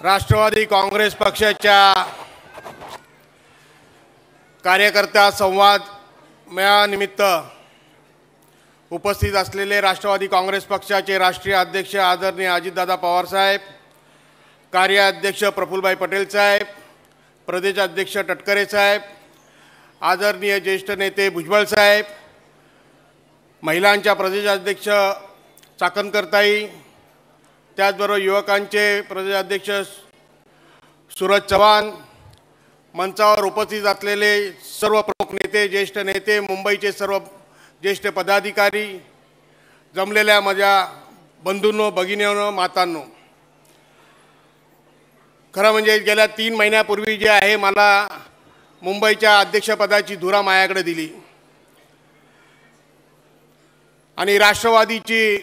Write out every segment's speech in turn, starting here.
राष्ट्रवादी काँग्रेस पक्षाच्या कार्यकर्ता संवाद मेळाव्यानिमित्त उपस्थित असलेले राष्ट्रवादी काँग्रेस पक्षाचे राष्ट्रीय अध्यक्ष आदरणीय अजितदादा पवार साहेब, कार्याध्यक्ष प्रफुल्लभाई पटेल साहेब, प्रदेश अध्यक्ष टटकरे साहेब, आदरणीय ज्येष्ठ नेते भुजबळ साहेब, महिलांच्या प्रदेश अध्यक्ष चाकणकरताई, त्याचबरोबर युवकांचे प्रदेश अध्यक्ष सूरज चव्हाण, मंचावर उपस्थित असलेले सर्व प्रमुख नेते, ज्येष्ठ नेते, मुंबईचे सर्व ज्येष्ठ पदाधिकारी, जमलेल्या माझ्या बंधूंनो, भगिनींनो, मातांनो, खरं म्हणजे गेल्या 3 महिन्यापूर्वी जे आहे मला मुंबईच्या अध्यक्षपदाची धुरा माझ्याकडे दिली आणि राष्ट्रवादीची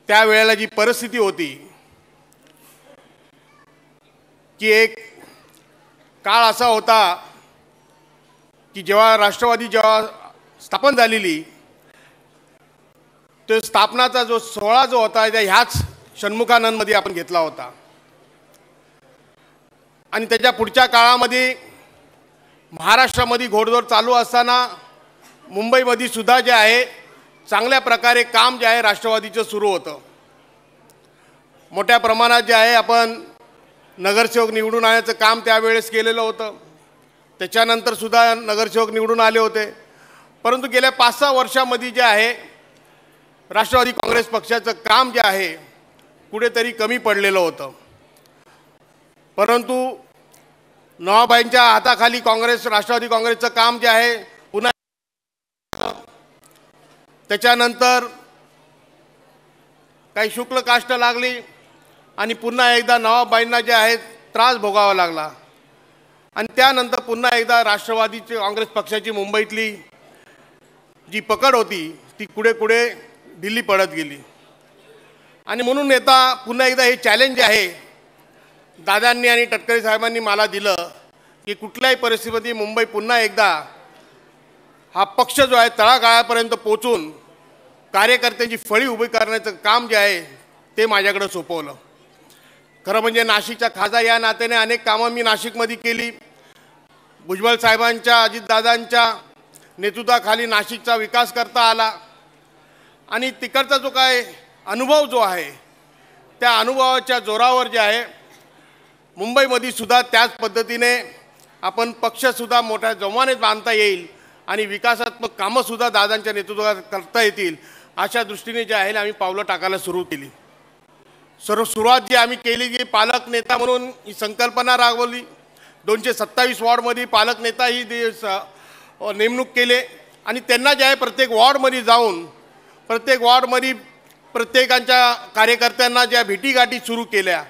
त्यावेळेला जी परिस्थिती होती की एक काळ असा होता की जेव्हा राष्ट्रवादी स्थापन झालेली तो स्थापनाचा जो सोहळा जो होता त्या ह्याच षण्मुखानंदमध्ये आपण घेतला होता आणि त्याच्या पुढच्या काळामध्ये महाराष्ट्रामध्ये घोडदौड चालू असताना मुंबईमध्ये सुद्धा जे आहे चांगल्या प्रकारे काम जे आहे राष्ट्रवादीचं सुरू होतं. मोठ्या प्रमाणात जे आहे आपण नगरसेवक निवडून आणण्याचं काम त्यावेळेस केलेलं होतं. त्याच्यानंतर सुद्धा नगरसेवक निवडून आले होते. परंतु गेल्या 5-6 वर्षामध्ये जे आहे राष्ट्रवादी काँग्रेस पक्षाचं काम जे आहे कुठेतरी कमी पडलेलं होतं. परंतु नवाबाईंच्या हाताखाली राष्ट्रवादी काँग्रेसचं काम जे आहे पुन्हा त्याच्यानंतर काही शुक्ल काष्ट लागली आणि पुन्हा एकदा नवाबाईंना जे आहे त्रास भोगावा लागला आणि त्यानंतर पुन्हा एकदा राष्ट्रवादीची काँग्रेस पक्षाची मुंबईतली जी पकड होती ती कुठे दिल्ली पडत गेली आणि म्हणून येता पुन्हा एकदा हे चॅलेंज आहे दादांनी आणि टटकरे साहेबांनी मला दिलं की कुठल्याही परिस्थितीमध्ये मुंबई पुन्हा एकदा हा पक्ष जो आहे तळागाळापर्यंत पोचून कार्यकर्त्यांची फळी उभी करण्याचं काम जे आहे ते माझ्याकडे सोपवलं. खरं म्हणजे नाशिकचा खासदार या नात्याने अनेक कामं मी नाशिकमध्ये केली. भुजबळ साहेबांच्या, अजितदादांच्या नेतृत्वाखाली नाशिकचा विकास करता आला आणि तिकडचा जो काय अनुभव जो आहे त्या अनुभवाच्या जोरावर जे आहे मुंबईमध्ये सुद्धा त्याच पद्धतीने आपण पक्षसुद्धा मोठ्या जोमाने बांधता येईल आणि विकासात्मक कामंसुद्धा दादांच्या नेतृत्वात करता येतील अशा दृष्टीने जे आहे आम्ही पावलं टाकायला सुरू केली. सुरुवात जी आम्ही केली की पालक नेता म्हणून ही संकल्पना राबवली. 227 वॉर्डमध्ये पालक नेता ही नेमणूक केले आणि त्यांना जे आहे प्रत्येक वॉर्डमध्ये जाऊन प्रत्येक वॉर्डमध्ये प्रत्येकांच्या कार्यकर्त्यांना ज्या भेटीगाठी सुरू केल्या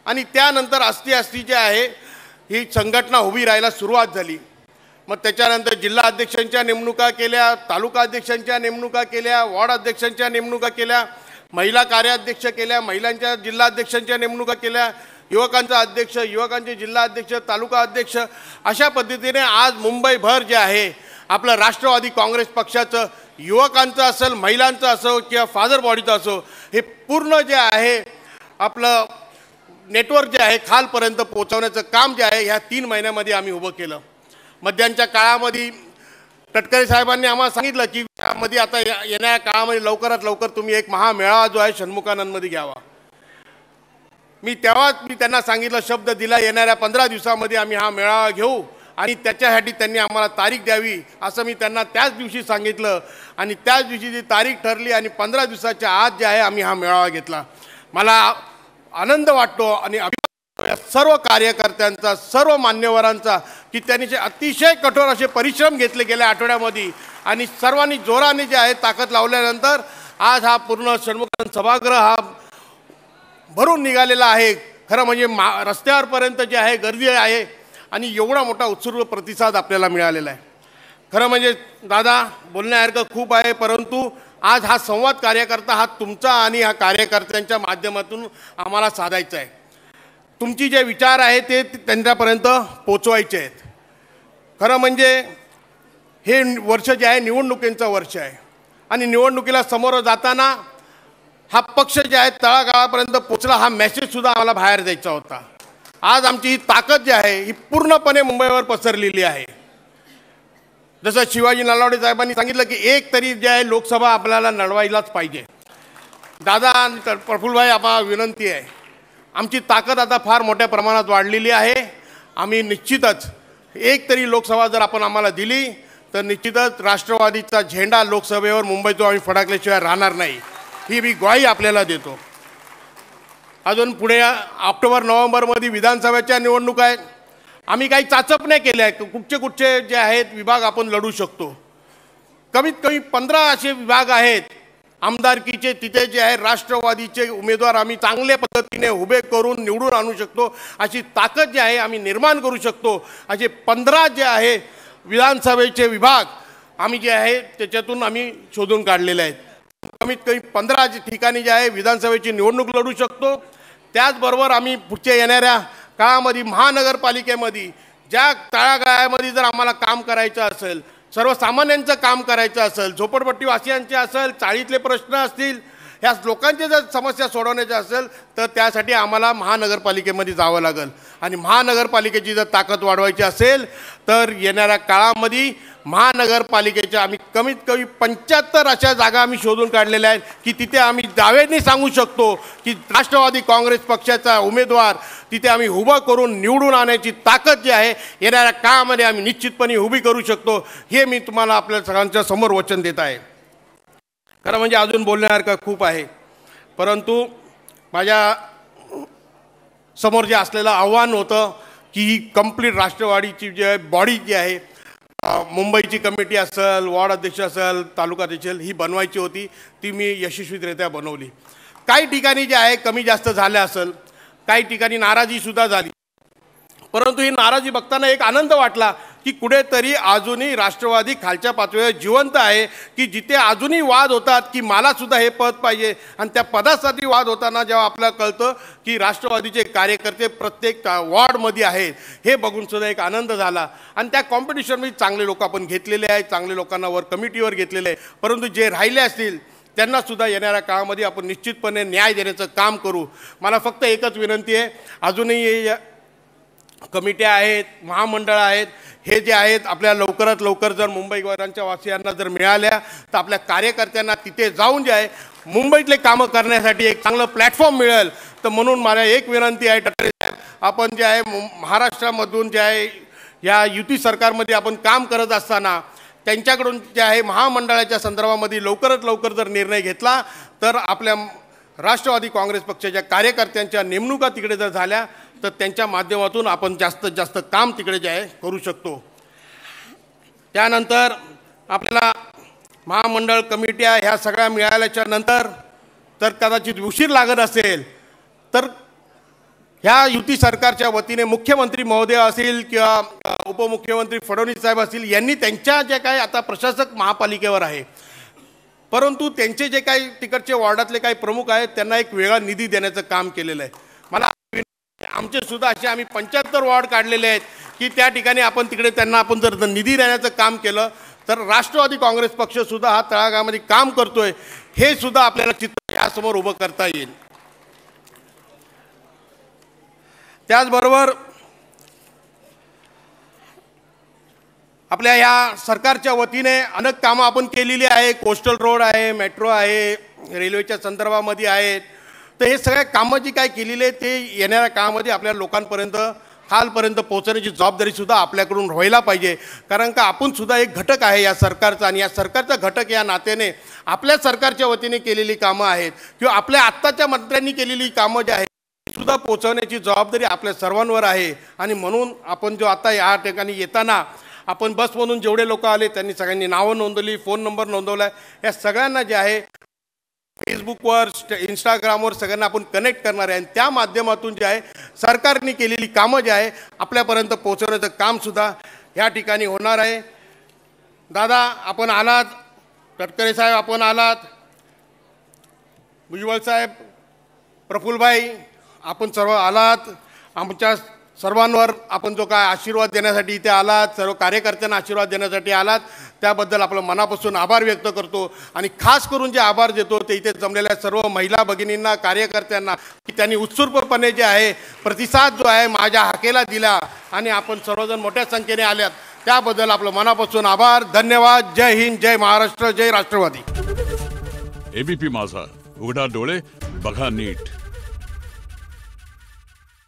आणि त्यानंतर अस्ती जे आहे ही संघटना उभी राहायला सुरुवात झाली. मग त्याच्यानंतर जिल्हा अध्यक्षांच्या नेमणुका केल्या, तालुका अध्यक्षांच्या नेमणुका केल्या, वॉर्ड अध्यक्षांच्या नेमणुका केल्या, महिला कार्याध्यक्ष केल्या, महिलांच्या जिल्हा अध्यक्षांच्या नेमणुका केल्या, युवकांचा अध्यक्ष, युवकांचे जिल्हा अध्यक्ष, तालुका अध्यक्ष, अशा पद्धतीने आज मुंबईभर जे आहे आपलं राष्ट्रवादी काँग्रेस पक्षाचं युवकांचं असेल, महिलांचं असो किंवा फादर बॉडीचं असो हे पूर्ण जे आहे आपलं नेटवर्क जे आहे खालपर्यंत पोहोचवण्याचं काम जे आहे ह्या 3 महिन्यामध्ये आम्ही उभं केलं. मध्यांच्या काळामध्ये टटकरे साहेबांनी आम्हाला सांगितलं की त्यामध्ये आता येणाऱ्या काळामध्ये लवकरात लवकर तुम्ही एक महामेळावा जो आहे षण्मुखानंदमध्ये घ्यावा. मी त्यांना सांगितलं, शब्द दिला, येणाऱ्या 15 दिवसामध्ये आम्ही हा मेळावा घेऊ आणि त्याच्यासाठी त्यांनी आम्हाला तारीख द्यावी असं मी त्यांना त्याच दिवशी सांगितलं आणि त्याच दिवशी ती तारीख ठरली आणि 15 दिवसाच्या आत जे आहे आम्ही हा मेळावा घेतला. मला आनंद वाटतो आणि सर्व कार्यकर्त्यांचा, सर्व मान्यवरांचा की त्यांनी जे अतिशय कठोर असे परिश्रम घेतले गेल्या आठवड्यामध्ये आणि सर्वांनी जोराने जे आहे ताकद लावल्यानंतर आज हा पूर्ण षण्मुखानंद सभागृह हा भरून निघालेला आहे. खरं म्हणजे रस्त्यावरपर्यंत जे आहे गर्दी आहे आणि एवढा मोठा उत्स्फूर्त प्रतिसाद आपल्याला मिळालेला आहे. खरं म्हणजे दादा बोलण्यासारखं खूप आहे, परंतु आज हा संवाद कार्यकर्ता हा तुमचा आणि ह्या कार्यकर्त्यांच्या माध्यमातून आम्हाला साधायचा आहे. तुमची जे विचार आहे ते त्यांच्यापर्यंत पोचवायचे आहेत. खरं म्हणजे हे वर्ष जे आहे निवडणुकीचं वर्ष आहे आणि निवडणुकीला समोर जाताना हा पक्ष जे आहे तळागाळापर्यंत पोचला, हा मेसेजसुद्धा आम्हाला बाहेर द्यायचा होता. आज आमची ही ताकद जी आहे ही पूर्णपणे मुंबईवर पसरलेली आहे. जसं शिवाजी नलावडे साहेबांनी सांगितलं की एक तरी जे आहे लोकसभा आपल्याला लढवायलाच पाहिजे. दादा आणि प्रफुल्लभाई, आम्हाला विनंती आहे, आमची ताकद आता फार मोठ्या प्रमाणात वाढलेली आहे. आम्ही निश्चितच एक तरी लोकसभा जर आपण आम्हाला दिली तर निश्चितच राष्ट्रवादीचा झेंडा लोकसभेवर मुंबईतून आम्ही फडकल्याशिवाय राहणार नाही, ही मी ग्वाही आपल्याला देतो. अजून पुढे ऑक्टोबर नोव्हेंबरमध्ये विधानसभेच्या निवडणुका आहेत. आम्ही काही चाचपण्या केल्या आहेत, कुठचे जे आहेत विभाग आपण लढू शकतो. कमीत कमी 15 असे विभाग आहेत आमदारकीचे, तिथे जे आहे राष्ट्रवादीचे उमेदवार आम्ही चांगल्या पद्धतीने उभे करून निवडून आणू शकतो. अशी ताकद जी आहे आम्ही निर्माण करू शकतो. असे 15 जे आहे विधानसभेचे विभाग आम्ही जे आहे त्याच्यातून आम्ही शोधून काढलेले आहेत. कमीत कमी 15 ठिकाणी जे आहे विधानसभेची निवडणूक लढू शकतो. त्याचबरोबर आम्ही पुढच्या येणाऱ्या काळामध्ये महानगरपालिकेमध्ये ज्या तळागाळामध्ये जर आम्हाला काम करायचं असेल, सर्वसामान्यांचं काम करायचं असेल, झोपडपट्टीवासियांचे असेल, चाळीतले प्रश्न असतील, ह्या लोकांचे जर समस्या सोडवण्याच्या असेल तर त्यासाठी आम्हाला महानगरपालिकेमध्ये जावं लागेल. आणि महानगरपालिकेची जर ताकद वाढवायची असेल तर येणाऱ्या काळामध्ये महानगरपालिकेच्या आम्ही कमीत कमी 75 अशा जागा आम्ही शोधून काढलेल्या आहेत की तिथे आम्ही दाव्याने सांगू शकतो की राष्ट्रवादी काँग्रेस पक्षाचा उमेदवार तिथे आम्ही उभं करून निवडून आणण्याची ताकद जी आहे येणाऱ्या काळामध्ये आम्ही निश्चितपणे उभी करू शकतो. हे मी तुम्हाला आपल्या सगळ्यांच्या समोर वचन देत आहे. खरं म्हणजे अजून बोलण्यासारखं खूप आहे, परंतु माझ्या समोर जे असलेलं आव्हान होतं की ही कंप्लीट राष्ट्रवादीची जी बॉडी जी आहे, मुंबईची कमिटी असेल, वॉर्ड अध्यक्ष असेल, तालुका अध्यक्ष ही बनवायची होती, ती मी यशस्वीरित्या बनवली. काही ठिकाणी जे आहे कमी जास्त झालं असेल, काही ठिकाणी नाराजीसुद्धा झाली, परंतु ही नाराजी बघताना एक आनंद वाटला की कुठेतरी अजूनही राष्ट्रवादी खालच्या पातळीवर जिवंत आहे. की जिथे अजूनही वाद होतात की मलासुद्धा हे पद पाहिजे आणि त्या पदासाठी वाद होताना जेव्हा आपल्याला कळतं की राष्ट्रवादीचे कार्यकर्ते प्रत्येक वॉर्डमध्ये आहेत, हे बघूनसुद्धा एक आनंद झाला. आणि त्या कॉम्पिटिशनमध्ये चांगले लोक आपण घेतलेले आहेत, चांगले लोकांना वर कमिटीवर घेतलेले आहे, परंतु जे राहिले असतील त्यांनासुद्धा येणाऱ्या काळामध्ये आपण निश्चितपणे न्याय देण्याचं काम करू. मला फक्त एकच विनंती आहे, अजूनही कमिट्या आहेत, महामंडळं आहेत, हे जे आहेत आपल्या लवकरात लवकर जर मुंबईकरांच्या वासियांना जर मिळाल्या तर आपल्या कार्यकर्त्यांना तिथे जाऊन जे आहे मुंबईतले कामं करण्यासाठी एक चांगलं प्लॅटफॉर्म मिळेल. तर म्हणून मला एक विनंती आहे ठाकरे साहेब, आपण जे आहे महाराष्ट्रामधून जे आहे या युती सरकारमध्ये आपण काम करत असताना त्यांच्याकडून जे आहे महामंडळाच्या संदर्भामध्ये लवकरात लवकर जर निर्णय घेतला तर आपल्या राष्ट्रवादी काँग्रेस पक्षाच्या कार्यकर्त्यांच्या नेमणुका तिकडे जर झाल्या तर त्यांच्या माध्यमातून आपण जास्तीत जास्त काम तिकडे जे आहे करू शकतो. त्यानंतर आपल्याला महामंडळ कमिट्या ह्या सगळ्या मिळाल्याच्या नंतर तर कदाचित उशीर लागत असेल तर ह्या युती सरकारच्या वतीने मुख्यमंत्री महोदय असतील किंवा उपमुख्यमंत्री फडणवीस साहेब असतील, यांनी त्यांच्या जे काही आता प्रशासक महापालिकेवर आहे, परंतु त्यांचे जे काही तिकडचे वॉर्डातले काही प्रमुख आहेत त्यांना एक वेगळा निधी देण्याचं काम केलेलं आहे. मला आमचे सुद्धा असे आम्ही 75 वॉर्ड काढलेले आहेत की त्या ठिकाणी आपण तिकडे त्यांना आपण जर निधी देण्याचं काम केलं तर राष्ट्रवादी काँग्रेस पक्षसुद्धा हा तळागाळामध्ये काम करतोय, हे सुद्धा आपल्याला चित्र यासमोर उभं करता येईल. त्याचबरोबर आपल्या या सरकारच्या वतीने अनेक कामं आपण केलेली आहे. कोस्टल रोड आहे, मेट्रो आहे, रेल्वेच्या संदर्भामध्ये आहेत. तर हे सगळ्या कामं जी काय केलेली आहे ते येणाऱ्या काळामध्ये आपल्या लोकांपर्यंत खालपर्यंत पोहोचण्याची जबाबदारीसुद्धा आपल्याकडून व्हायला पाहिजे. कारण का आपण सुद्धा एक घटक आहे या सरकारचा आणि या सरकारचा घटक या नात्याने आपल्या सरकारच्या वतीने केलेली कामं आहेत किंवा आपल्या आत्ताच्या मंत्र्यांनी केलेली कामं जी आहेत सुद्धा पोहोचवण्याची जबाबदारी आपल्या सर्वांवर आहे. आणि म्हणून आपण जो आता या ठिकाणी येताना आपण बसमधून जेवढे लोक आले त्यांनी सगळ्यांनी नावं नोंदवली, फोन नंबर नोंदवला आहे. या सगळ्यांना जे आहे फेसबुकवर, इंस्टाग्रामवर सगळ्यांना आपण कनेक्ट करणार आहे आणि त्या माध्यमातून जे आहे सरकारने केलेली कामं जे आहे आपल्यापर्यंत पोहोचवण्याचं कामसुद्धा या ठिकाणी होणार आहे. दादा आपण आलात, तटकरे साहेब आपण आलात, भुजबळ साहेब, प्रफुल्लभाई आपण सर्व आलात, आमच्या सर्वांवर आपण जो काय आशीर्वाद देण्यासाठी इथे आलात, सर्व कार्यकर्त्यांना आशीर्वाद देण्यासाठी आलात, त्याबद्दल आपलं मनापासून आभार व्यक्त करतो. आणि खास करून जे आभार देतो ते इथे जमलेल्या सर्व महिला भगिनींना, कार्यकर्त्यांना, की त्यांनी उत्स्फूर्तपणे जे आहे प्रतिसाद जो आहे माझ्या हाकेला दिला आणि आपण सर्वजण मोठ्या संख्येने आल्यात, त्याबद्दल आपलं मनापासून आभार. धन्यवाद. जय हिंद, जय महाराष्ट्र, जय राष्ट्रवादी. एबीपी माझा, उघडा डोळे बघा नीट.